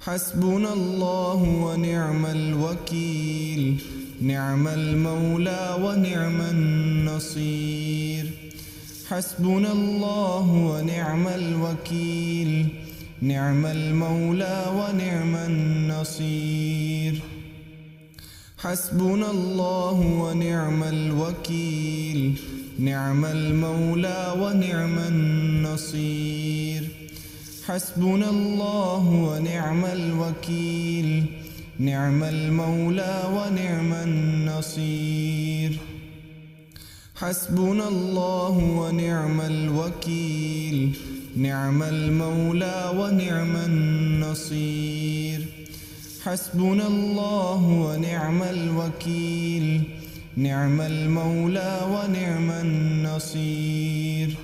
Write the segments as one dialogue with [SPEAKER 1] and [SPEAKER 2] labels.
[SPEAKER 1] حسبنا الله ونعم الوكيل، نعم المولى ونعم النصير. حسبنا الله ونعم الوكيل، نعم المولى ونعم النصير. حسبنا الله ونعم الوكيل، نعم المولى ونعم النصير. حسبنا الله ونعم الوكيل، نعم المولى ونعم النصير. حسبنا الله ونعم الوكيل، نعم المولى ونعم النصير. حسبنا الله ونعم الوكيل، نعم المولى ونعم النصير.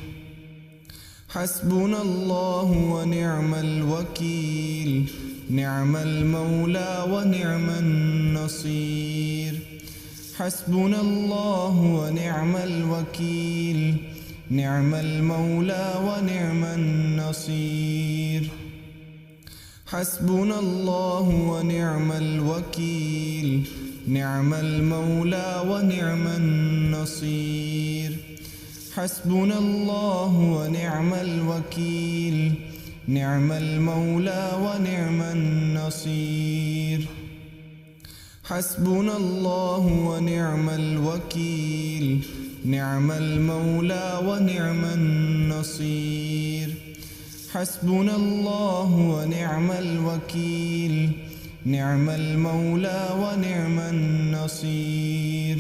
[SPEAKER 1] حسبنا الله ونعم الوكيل، نعم المولى ونعم النصير. حسبنا الله ونعم الوكيل، نعم المولى ونعم النصير. حسبنا الله ونعم الوكيل، نعم المولى ونعم النصير. حسبنا الله ونعم الوكيل، نعم المولى ونعم النصير. حسبنا الله ونعم الوكيل، نعم المولى ونعم النصير. حسبنا الله ونعم الوكيل، نعم المولى ونعم النصير.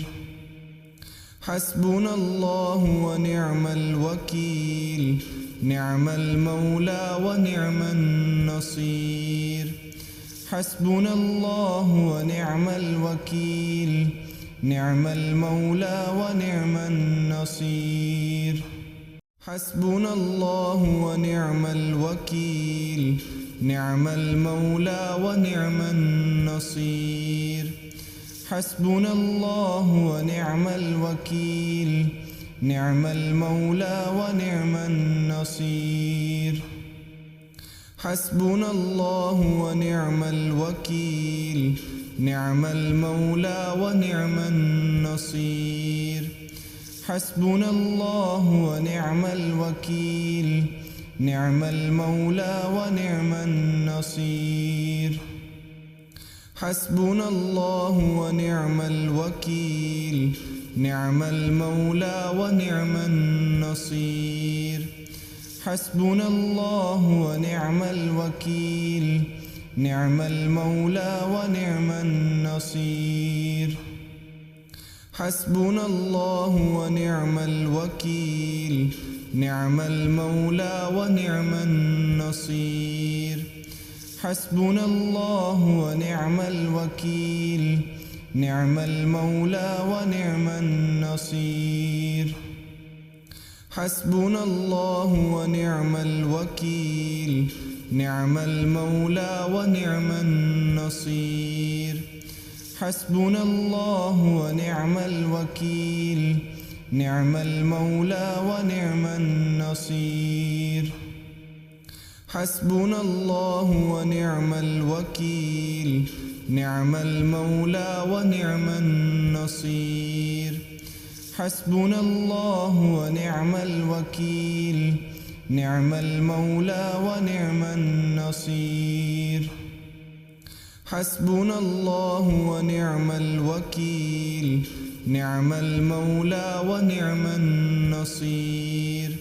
[SPEAKER 1] حسبنا الله ونعم الوكيل، نعم المولى ونعم النصير. حسبنا الله ونعم الوكيل، نعم المولى ونعم النصير. حسبنا الله ونعم الوكيل، نعم المولى ونعم النصير. حسبنا الله ونعم الوكيل، نعم المولى ونعم النصير. حسبنا الله ونعم الوكيل، نعم المولى ونعم النصير. حسبنا الله ونعم الوكيل، نعم المولى ونعم النصير. حسبنا الله ونعم الوكيل، نعم المولى ونعم النصير. حسبنا الله ونعم الوكيل، نعم المولى ونعم النصير. حسبنا الله ونعم الوكيل، نعم المولى ونعم النصير. حسبنا الله ونعم الوكيل، نعم المولى ونعم النصير. حسبنا الله ونعم الوكيل، نعم المولى ونعم النصير. حسبنا الله ونعم الوكيل، نعم المولى ونعم النصير. حسبنا الله ونعم الوكيل، نعم المولى ونعم النصير. حسبنا الله ونعم الوكيل، نعم المولى ونعم النصير. حسبنا الله ونعم الوكيل، نعم المولى ونعم النصير.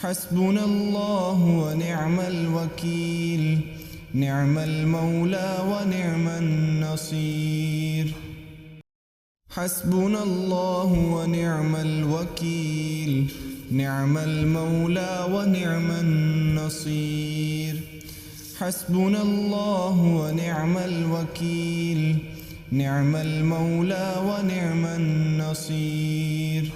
[SPEAKER 1] حسبنا الله ونعم الوكيل، نعم المولى ونعم النصير. حسبنا الله ونعم الوكيل، نعم المولى ونعم النصير. حسبنا الله ونعم الوكيل، نعم المولى ونعم النصير.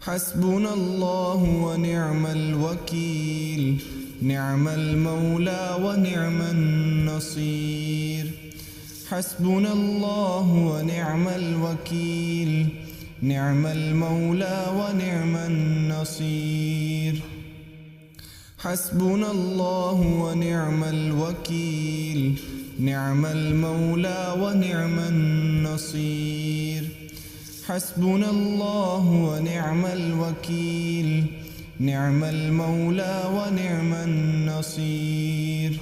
[SPEAKER 1] حسبنا الله ونعم الوكيل، نعم المولى ونعم النصير. حسبنا الله ونعم الوكيل، نعم المولى ونعم النصير. حسبنا الله ونعم الوكيل نعم المولى ونعم النصير حسبنا الله ونعم الوكيل نعم المولى ونعم النصير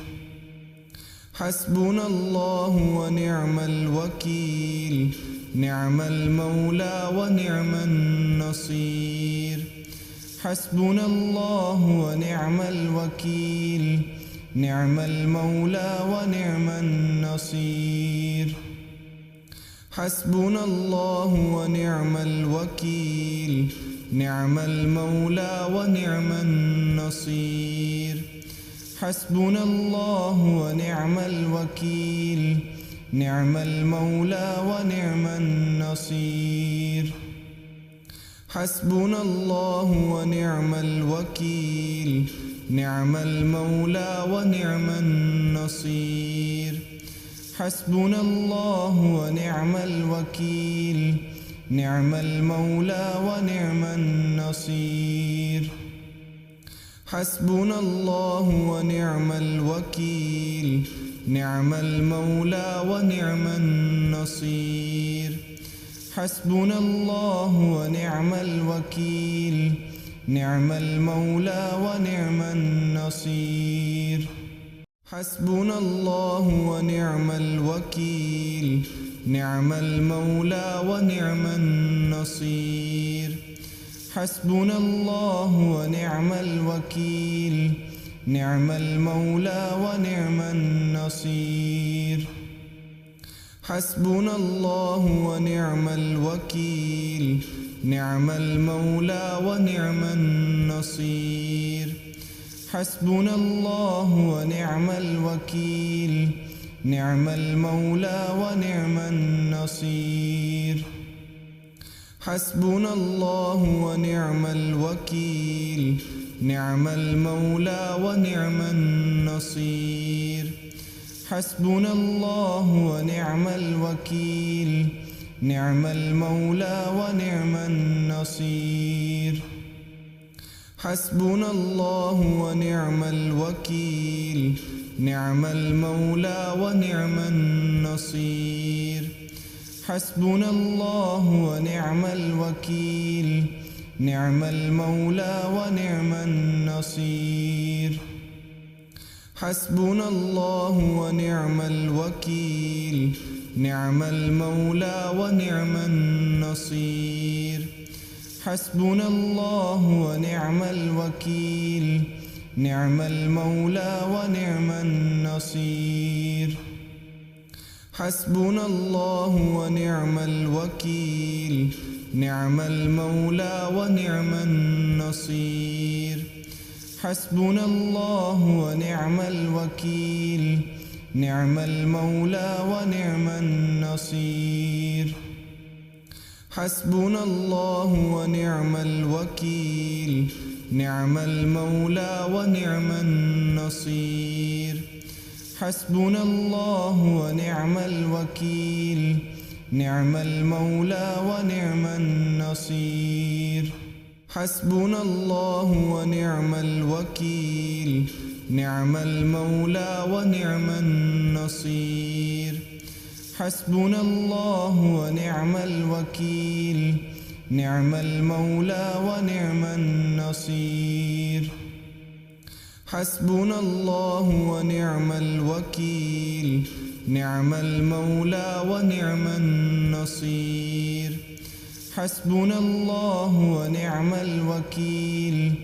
[SPEAKER 1] حسبنا الله ونعم الوكيل نعم المولى ونعم النصير حسبنا الله ونعم الوكيل نعم المولى ونعم النصير حسبنا الله ونعم الوكيل نعم المولى ونعم النصير حسبنا الله ونعم الوكيل نعم المولى ونعم النصير حسبنا الله ونعم الوكيل نعم المولى ونعم النصير حسبنا الله ونعم الوكيل نعم المولى ونعم النصير حسبنا الله ونعم الوكيل نعم المولى ونعم النصير حسبنا الله ونعم الوكيل نعم المولى ونعم النصير حسبنا الله ونعم الوكيل نعم المولى ونعم النصير حسبنا الله ونعم الوكيل نعم المولى ونعم النصير حسبنا الله ونعم الوكيل نعم المولى ونعم النصير حسبنا الله ونعم الوكيل نعم المولى ونعم النصير حسبنا الله ونعم الوكيل نعم المولى ونعم النصير حسبنا الله ونعم الوكيل نعم المولى ونعم النصير حسبنا الله ونعم الوكيل نعم المولى ونعم النصير حسبنا الله ونعم الوكيل نعم المولى ونعم النصير حسبنا الله ونعم الوكيل نعم المولى ونعم النصير حسبنا الله ونعم الوكيل نعم المولى ونعم النصير حسبنا الله ونعم الوكيل نعم المولى ونعم النصير حسبنا الله ونعم الوكيل نعم المولى ونعم النصير حسبنا الله ونعم الوكيل نعم المولى ونعم النصير حسبنا الله ونعم الوكيل نعم المولى ونعم النصير حسبنا الله ونعم الوكيل نعم المولى ونعم النصير حسبنا الله ونعم الوكيل نعم المولى ونعم النصير حسبنا الله ونعم الوكيل نعم المولى ونعم النصير حسبنا الله ونعم الوكيل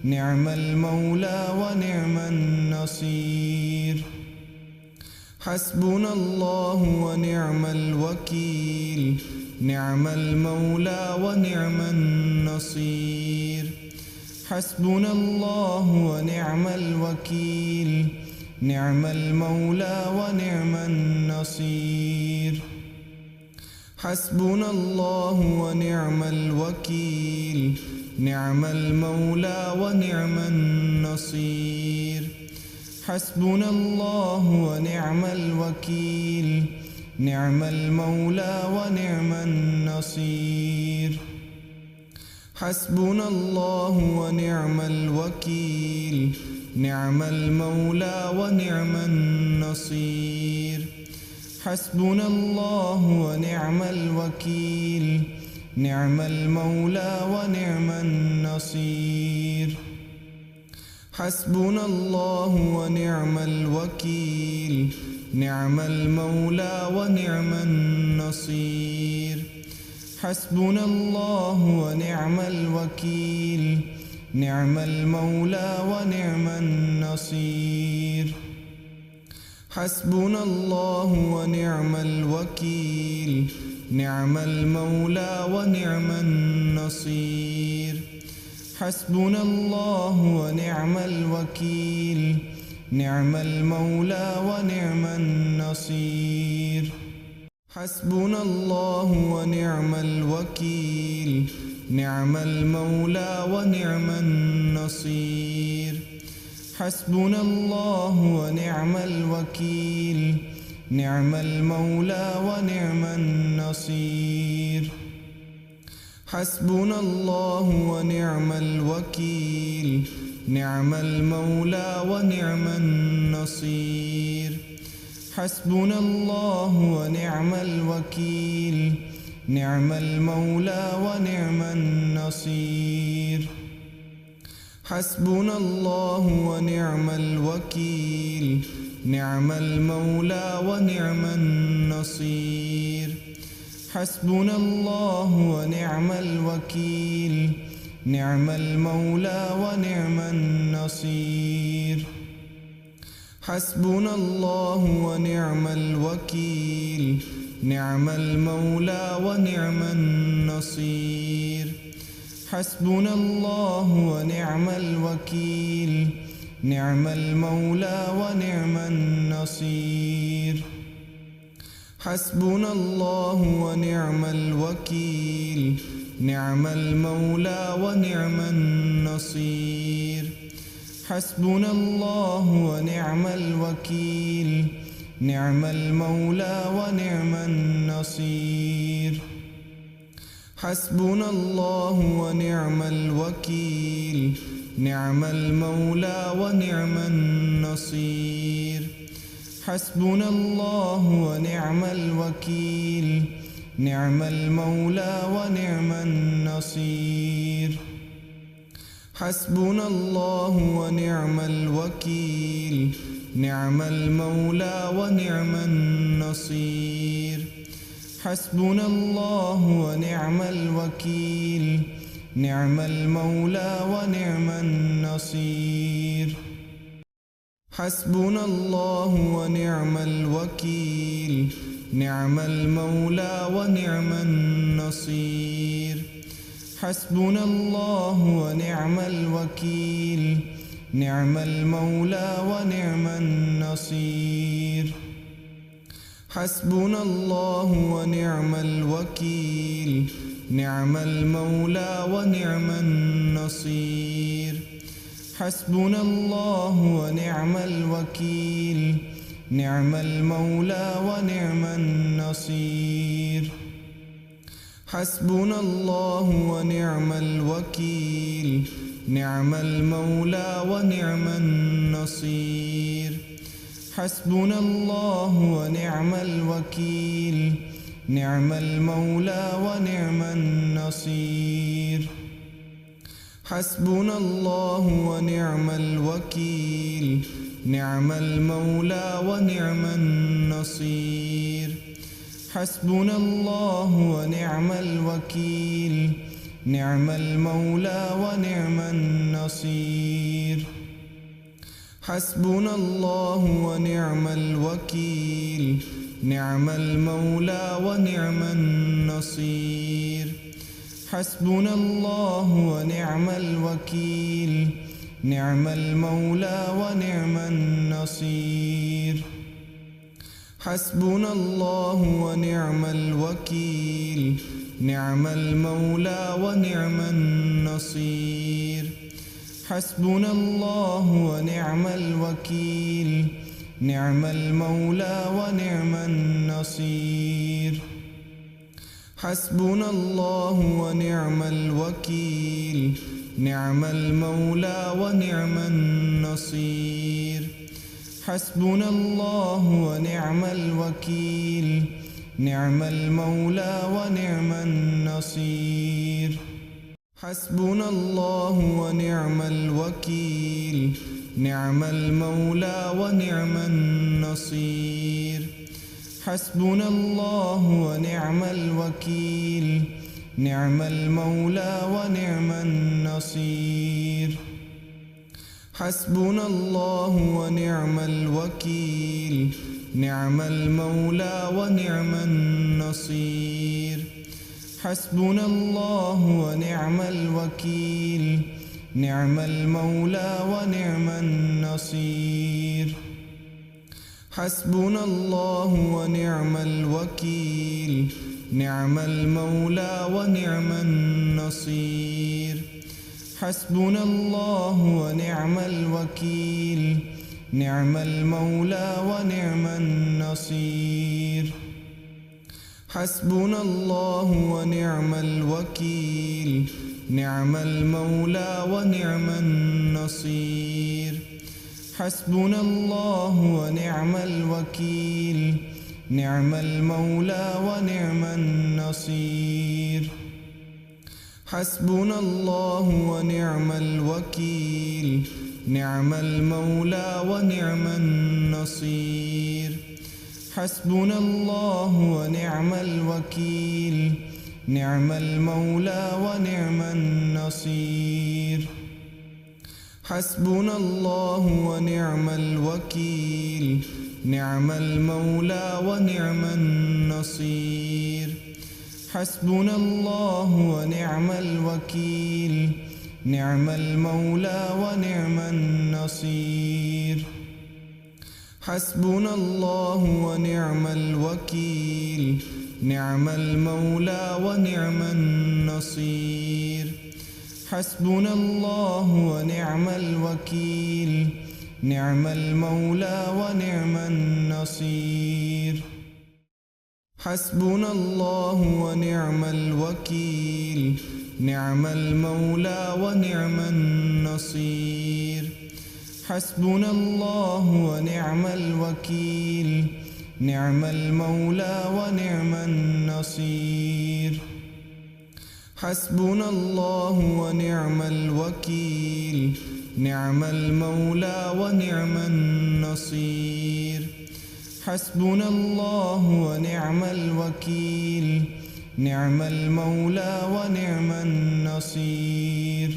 [SPEAKER 1] نعم المولى ونعم النصير حسبنا الله ونعم الوكيل نعم المولى ونعم النصير حسبنا الله ونعم الوكيل نعم المولى ونعم النصير حسبنا الله ونعم الوكيل نعم المولى ونعم النصير حسبنا الله ونعم الوكيل نعم المولى ونعم النصير حسبنا الله ونعم الوكيل نعم المولى ونعم النصير. حسبنا الله ونعم الوكيل. نعم المولى ونعم النصير. حسبنا الله ونعم الوكيل. نعم المولى ونعم النصير. حسبنا الله ونعم الوكيل. نعم المولى ونعم النصير. حسبنا الله ونعم الوكيل. نعم المولى ونعم النصير. حسبنا الله ونعم الوكيل. نعم المولى ونعم النصير. حسبنا الله ونعم الوكيل. نعم المولى ونعم النصير. حسبنا الله ونعم الوكيل. نعم المولى ونعم النصير. حسبنا الله ونعم الوكيل. نعم المولى ونعم النصير. حسبنا الله ونعم الوكيل. نعم المولى ونعم النصير. حسبنا الله ونعم الوكيل. نعم المولى ونعم النصير. حسبنا الله ونعم الوكيل. نعم المولى ونعم النصير. حسبنا الله ونعم الوكيل. نعم المولى ونعم النصير. حسبنا الله ونعم الوكيل. نعم المولى ونعم النصير. حسبنا الله ونعم الوكيل. نعم المولى ونعم النصير. حسبنا الله ونعم الوكيل. نعم المولى ونعم النصير. حسبنا الله ونعم الوكيل. نعم المولى ونعم النصير. حسبنا الله ونعم الوكيل. نعم المولى ونعم النصير. حسبنا الله ونعم الوكيل. نعم المولى ونعم النصير. حسبنا الله ونعم الوكيل. نعم المولى ونعم النصير. حسبنا الله ونعم الوكيل. نعم المولى ونعم النصير. حسبنا الله ونعم الوكيل. نعم المولى ونعم النصير. حسبنا الله ونعم الوكيل. نعم المولى ونعم النصير. حسبنا الله ونعم الوكيل. نعم المولى ونعم النصير. حسبنا الله ونعم الوكيل. نعم المولى ونعم النصير. حسبنا الله ونعم الوكيل. نعم المولى ونعم النصير. حسبنا الله ونعم الوكيل. نعم المولى ونعم النصير. حسبنا الله ونعم الوكيل. نعم المولى ونعم النصير. حسبنا الله ونعم الوكيل. نعم المولى ونعم النصير. حسبنا الله ونعم الوكيل. نعم المولى ونعم النصير. حسبنا الله ونعم الوكيل. نعم المولى ونعم النصير. حسبنا الله ونعم الوكيل. نعم المولى ونعم النصير. حسبنا الله ونعم الوكيل. نعم المولى ونعم النصير. حسبنا الله ونعم الوكيل، نعم المولى ونعم النصير. حسبنا الله ونعم الوكيل، نعم المولى ونعم النصير. حسبنا الله ونعم الوكيل، نعم المولى ونعم النصير. حسبنا الله ونعم الوكيل، نعم المولى ونعم النصير. حسبنا الله ونعم الوكيل، نعم المولى ونعم النصير. حسبنا الله ونعم الوكيل، نعم المولى ونعم النصير. حسبنا الله ونعم الوكيل، نعم المولى ونعم النصير. حسبنا الله ونعم الوكيل، نعم المولى ونعم النصير. حسبنا الله ونعم الوكيل، نعم المولى ونعم النصير. حسبنا الله ونعم الوكيل، نعم المولى ونعم النصير. حسبنا الله ونعم الوكيل، نعم المولى ونعم النصير. حسبنا الله ونعم الوكيل، نعم المولى ونعم النصير. حسبنا الله ونعم الوكيل، نعم المولى ونعم النصير. حسبنا الله ونعم الوكيل، نعم المولى ونعم النصير. حسبنا الله ونعم الوكيل، نعم المولى ونعم النصير. حسبنا الله ونعم الوكيل، نعم المولى ونعم النصير. حسبنا الله ونعم الوكيل، نعم المولى ونعم النصير. حسبنا الله ونعم الوكيل، نعم المولى ونعم النصير. حسبنا الله ونعم الوكيل، نعم المولى ونعم النصير.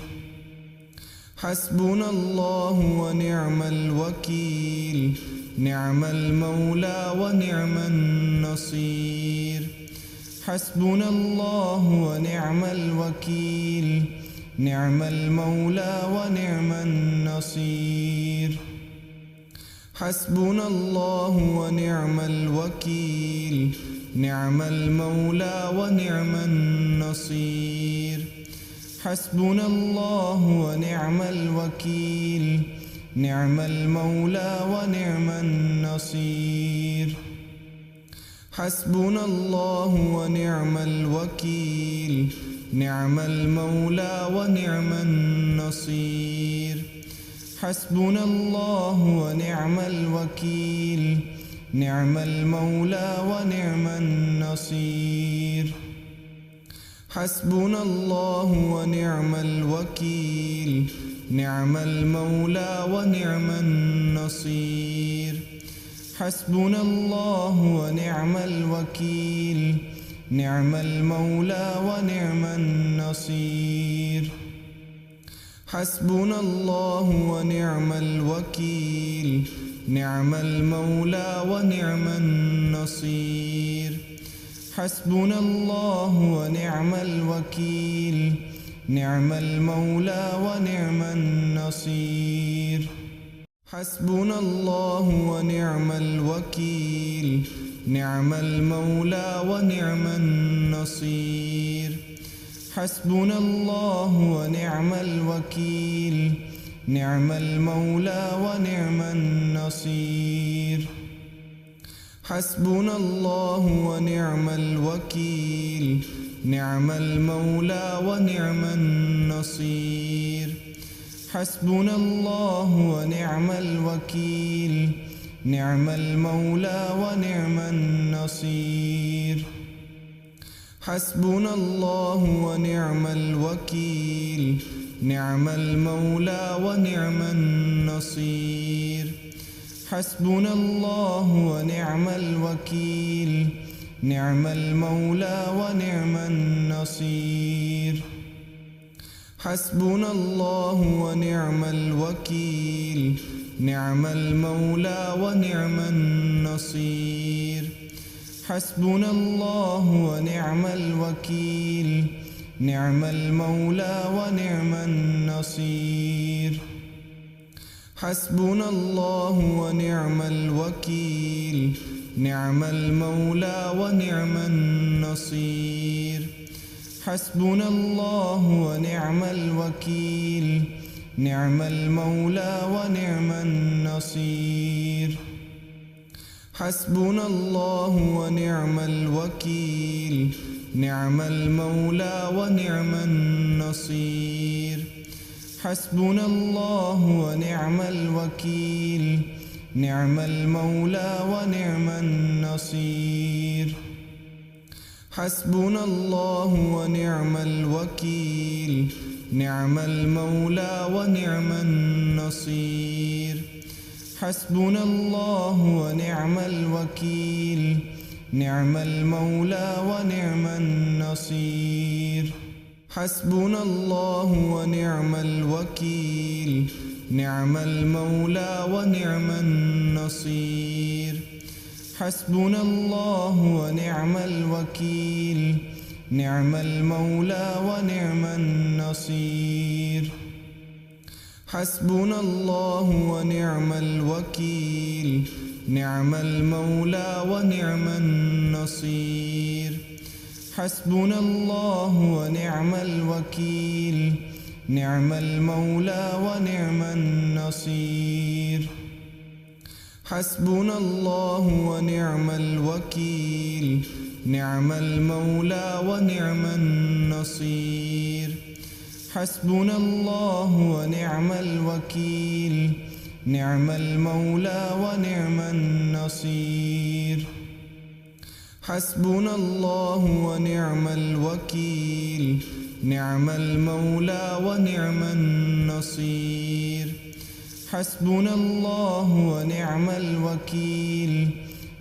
[SPEAKER 1] حسبنا الله ونعم الوكيل، نعم المولى ونعم النصير. حسبنا الله ونعم الوكيل، نعم المولى ونعم النصير. حسبنا الله ونعم الوكيل، نعم المولى ونعم النصير. حسبنا الله ونعم الوكيل، نعم المولى ونعم النصير. حسبنا الله ونعم الوكيل، نعم المولى ونعم النصير. حسبنا الله ونعم الوكيل، نعم المولى ونعم النصير. حسبنا الله ونعم الوكيل، نعم المولى ونعم النصير. حسبنا الله ونعم الوكيل، نعم المولى ونعم النصير. حسبنا الله ونعم الوكيل، نعم المولى ونعم النصير. حسبنا الله ونعم الوكيل، نعم المولى ونعم النصير. حسبنا الله ونعم الوكيل، نعم المولى ونعم النصير. حسبنا الله ونعم الوكيل، نعم المولى ونعم النصير. حسبنا الله ونعم الوكيل، نعم المولى ونعم النصير. حسبنا الله ونعم الوكيل، نعم المولى ونعم النصير. حسبنا الله ونعم الوكيل، نعم المولى ونعم النصير. حسبنا الله ونعم الوكيل، نعم المولى ونعم النصير. حسبنا الله ونعم الوكيل، نعم المولى ونعم النصير. حسبنا الله ونعم الوكيل، نعم المولى ونعم النصير. حسبنا الله ونعم الوكيل، نعم المولى ونعم النصير. حسبنا الله ونعم الوكيل، نعم المولى ونعم النصير. حسبنا الله ونعم الوكيل، نعم المولى ونعم النصير. حسبنا الله ونعم الوكيل، نعم المولى ونعم النصير. حسبنا الله ونعم الوكيل، نعم المولى ونعم النصير. حسبنا الله ونعم الوكيل، نعم المولى ونعم النصير. حسبنا الله ونعم الوكيل، نعم المولى ونعم النصير. حسبنا الله ونعم الوكيل، نعم المولى ونعم النصير. حسبنا الله ونعم الوكيل، نعم المولى ونعم النصير. حسبنا الله ونعم الوكيل، نعم المولى ونعم النصير. حسبنا الله ونعم الوكيل، نعم المولى ونعم النصير. حسبنا الله ونعم الوكيل، نعم المولى ونعم النصير. حسبنا الله ونعم الوكيل، نعم المولى ونعم النصير. حسبنا الله ونعم الوكيل،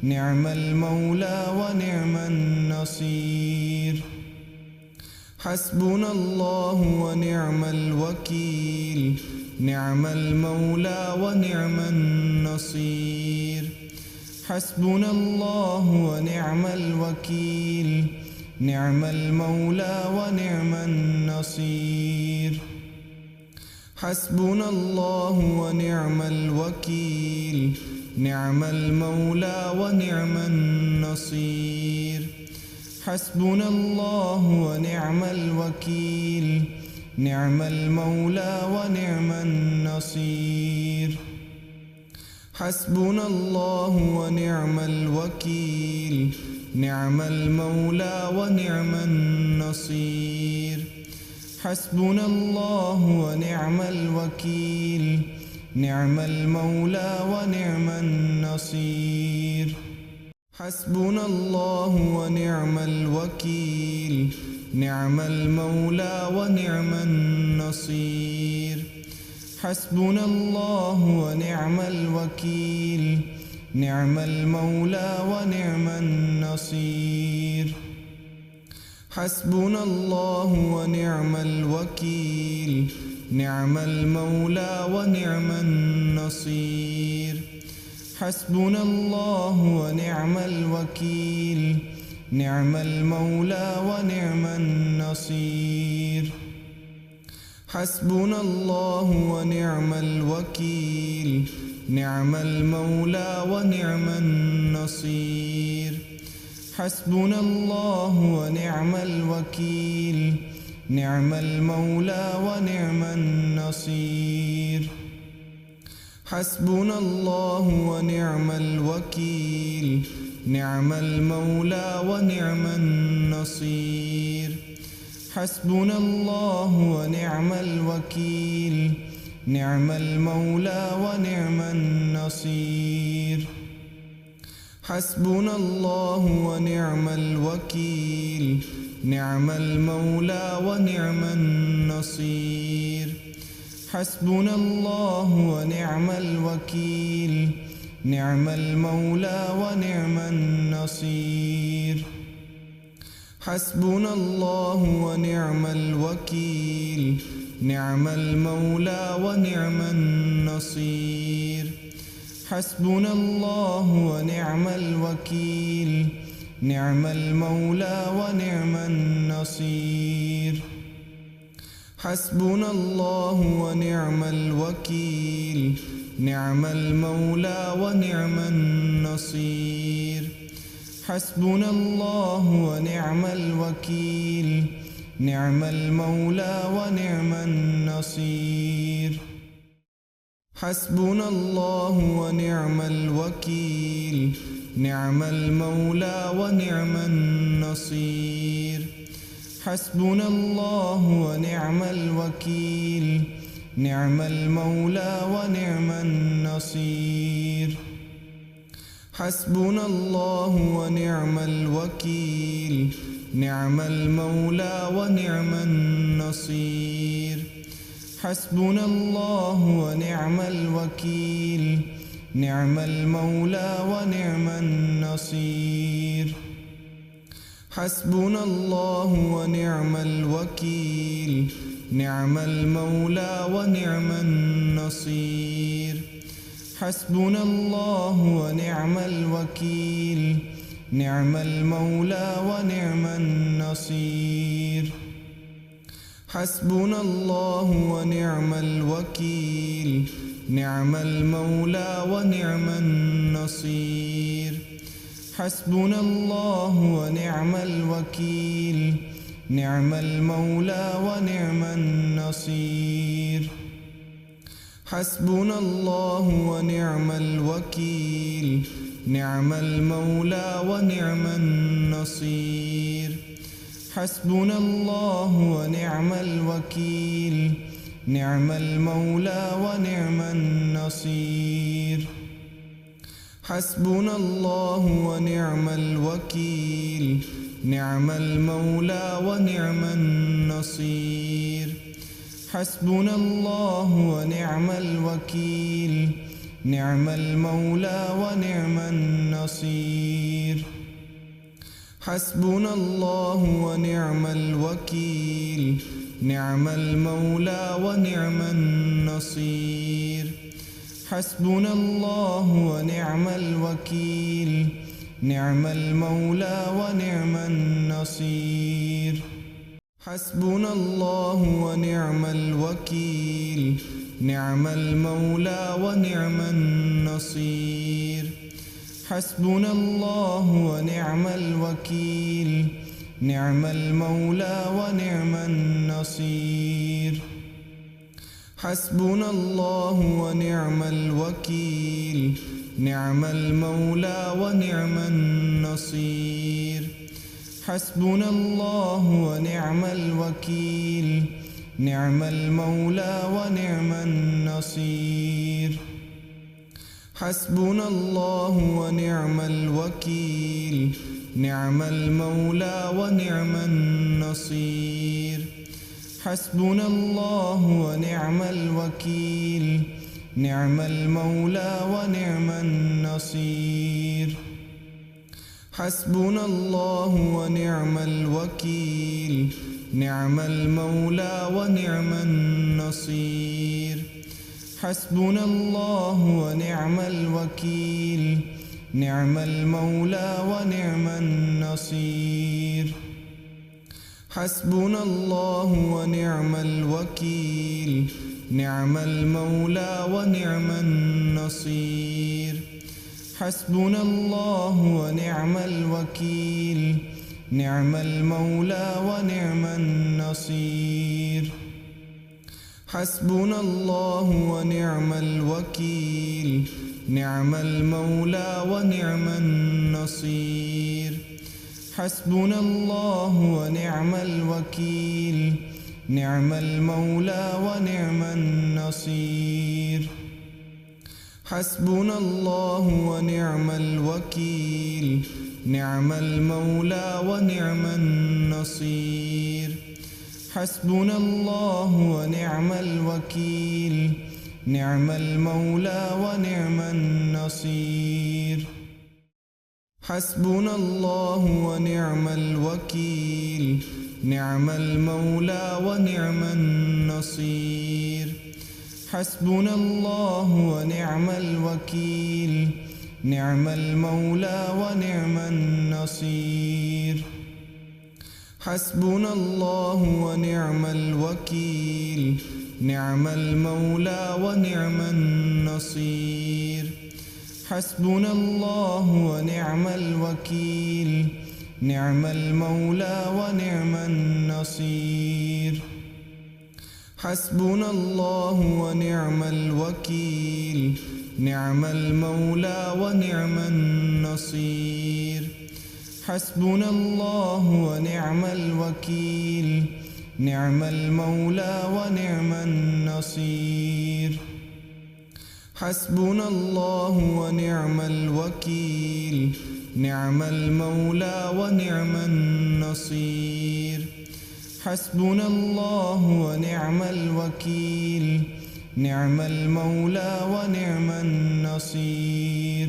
[SPEAKER 1] نعم المولى ونعم النصير. حسبنا الله ونعم الوكيل، نعم المولى ونعم النصير. حسبنا الله ونعم الوكيل، نعم المولى ونعم النصير. حسبنا الله ونعم الوكيل، نعم المولى ونعم النصير. حسبنا الله ونعم الوكيل، نعم المولى ونعم النصير. حسبنا الله ونعم الوكيل، نعم المولى ونعم النصير. حسبنا الله ونعم الوكيل، نعم المولى ونعم النصير. حسبنا الله ونعم الوكيل، نعم المولى ونعم النصير. حسبنا الله ونعم الوكيل، نعم المولى ونعم النصير. حسبنا الله ونعم الوكيل، نعم المولى ونعم النصير. حسبنا الله ونعم الوكيل، نعم المولى ونعم النصير. حسبنا الله ونعم الوكيل، نعم المولى ونعم النصير. حسبنا الله ونعم الوكيل، نعم المولى ونعم النصير. حسبنا الله ونعم الوكيل، نعم المولى ونعم النصير. حسبنا الله ونعم الوكيل نعم المولى ونعم النصير حسبنا الله ونعم الوكيل نعم المولى ونعم النصير حسبنا الله ونعم الوكيل نعم المولى ونعم النصير حسبنا الله ونعم الوكيل نعم المولى ونعم النصير حسبنا الله ونعم الوكيل نعم المولى ونعم النصير حسبنا الله ونعم الوكيل نعم المولى ونعم النصير حسبنا الله ونعم الوكيل نعم المولى ونعم النصير حسبنا الله ونعم الوكيل نعم المولى ونعم النصير حسبنا الله ونعم الوكيل نعم المولى ونعم النصير حسبنا الله ونعم الوكيل نعم المولى ونعم النصير حسبنا الله ونعم الوكيل نعم المولى ونعم النصير حسبنا الله ونعم الوكيل نعم المولى ونعم النصير حسبنا الله ونعم الوكيل نعم المولى ونعم النصير حسبنا الله ونعم الوكيل نعم المولى ونعم النصير حسبنا الله ونعم الوكيل نعم المولى ونعم النصير حسبنا الله ونعم الوكيل نعم المولى ونعم النصير حسبنا الله ونعم الوكيل نعم المولى ونعم النصير حسبنا الله ونعم الوكيل نعم المولى ونعم النصير حسبنا الله ونعم الوكيل نعم المولى ونعم النصير حسبنا الله ونعم الوكيل نعم المولى ونعم النصير حسبنا الله ونعم الوكيل نعم المولى ونعم النصير حسبنا الله ونعم الوكيل نعم المولى ونعم النصير حسبنا الله ونعم الوكيل نعم المولى ونعم النصير حسبنا الله ونعم الوكيل نعم المولى ونعم النصير حسبنا الله ونعم الوكيل نعم المولى ونعم النصير حسبنا الله ونعم الوكيل نعم المولى ونعم النصير حسبنا الله ونعم الوكيل نعم المولى ونعم النصير حسبنا الله ونعم الوكيل نعم المولى ونعم النصير حسبنا الله ونعم الوكيل نعم المولى ونعم النصير حسبنا الله ونعم الوكيل نعم المولى ونعم النصير حسبنا الله ونعم الوكيل نعم المولى ونعم النصير حسبنا الله ونعم الوكيل نعم المولى ونعم النصير حسبنا الله ونعم الوكيل نعم المولى ونعم النصير حسبنا الله ونعم الوكيل نعم المولى ونعم النصير حسبنا الله ونعم الوكيل نعم المولى ونعم النصير حسبنا الله ونعم الوكيل نعم المولى ونعم النصير حسبنا الله ونعم الوكيل نعم المولى ونعم النصير حسبنا الله ونعم الوكيل نعم المولى ونعم النصير حسبنا الله ونعم الوكيل نعم المولى ونعم النصير حسبنا الله ونعم الوكيل نعم المولى ونعم النصير حسبنا الله ونعم الوكيل نعم المولى ونعم النصير حسبنا الله ونعم الوكيل نعم المولى ونعم النصير حسبنا الله ونعم الوكيل نعم المولى ونعم النصير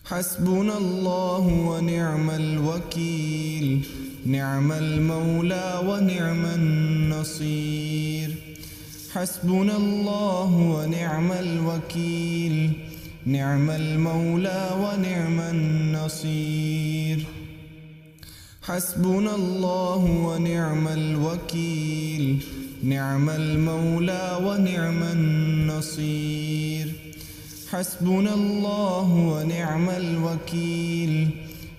[SPEAKER 1] حسبنا الله ونعم الوكيل نعم المولى ونعم النصير حسبنا الله ونعم الوكيل نعم المولى ونعم النصير حسبنا الله ونعم الوكيل نعم المولى ونعم النصير حسبنا الله ونعم الوكيل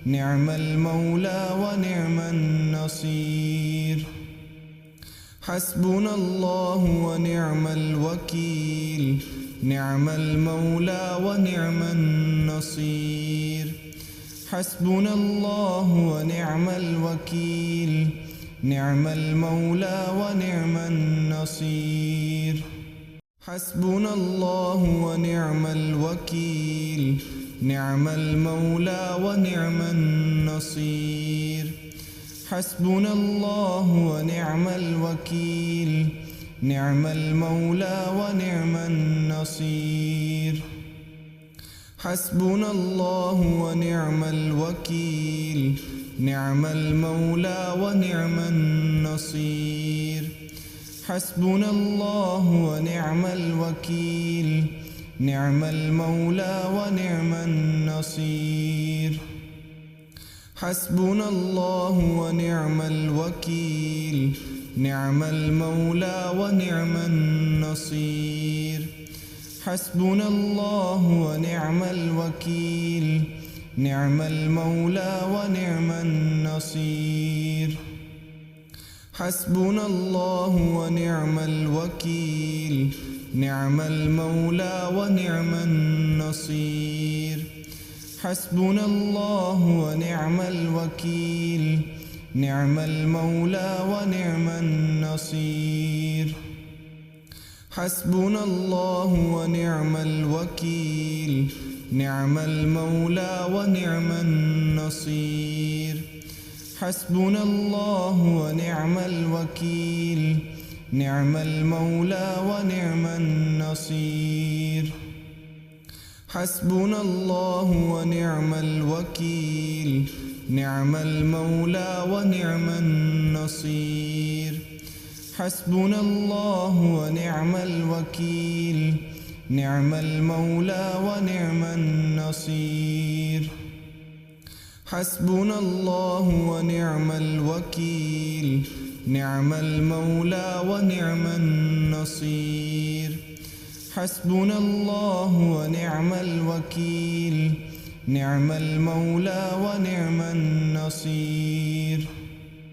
[SPEAKER 1] نعم المولى ونعم النصير حسبنا الله ونعم الوكيل نعم المولى ونعم النصير حسبنا الله ونعم الوكيل نعم المولى ونعم النصير حسبنا الله ونعم الوكيل نعم المولى ونعم النصير حسبنا الله ونعم الوكيل نعم المولى ونعم النصير حسبنا الله ونعم الوكيل نعم المولى ونعم النصير حسبنا الله ونعم الوكيل نعم المولى ونعم النصير حسبنا الله ونعم الوكيل نعم المولى ونعم النصير حسبنا الله ونعم الوكيل نعم المولى ونعم النصير حسبنا الله ونعم الوكيل نعم المولى ونعم النصير حسبنا الله ونعم الوكيل نعم المولى ونعم النصير حسبنا الله ونعم الوكيل نعم المولى ونعم النصير حسبنا الله ونعم الوكيل نعم المولى ونعم النصير حسبنا الله ونعم الوكيل نعم المولى ونعم النصير حسبنا الله ونعم الوكيل نعم المولى ونعم النصير حسبنا الله ونعم الوكيل نعم المولى ونعم النصير حسبنا الله ونعم الوكيل نعم المولى ونعم النصير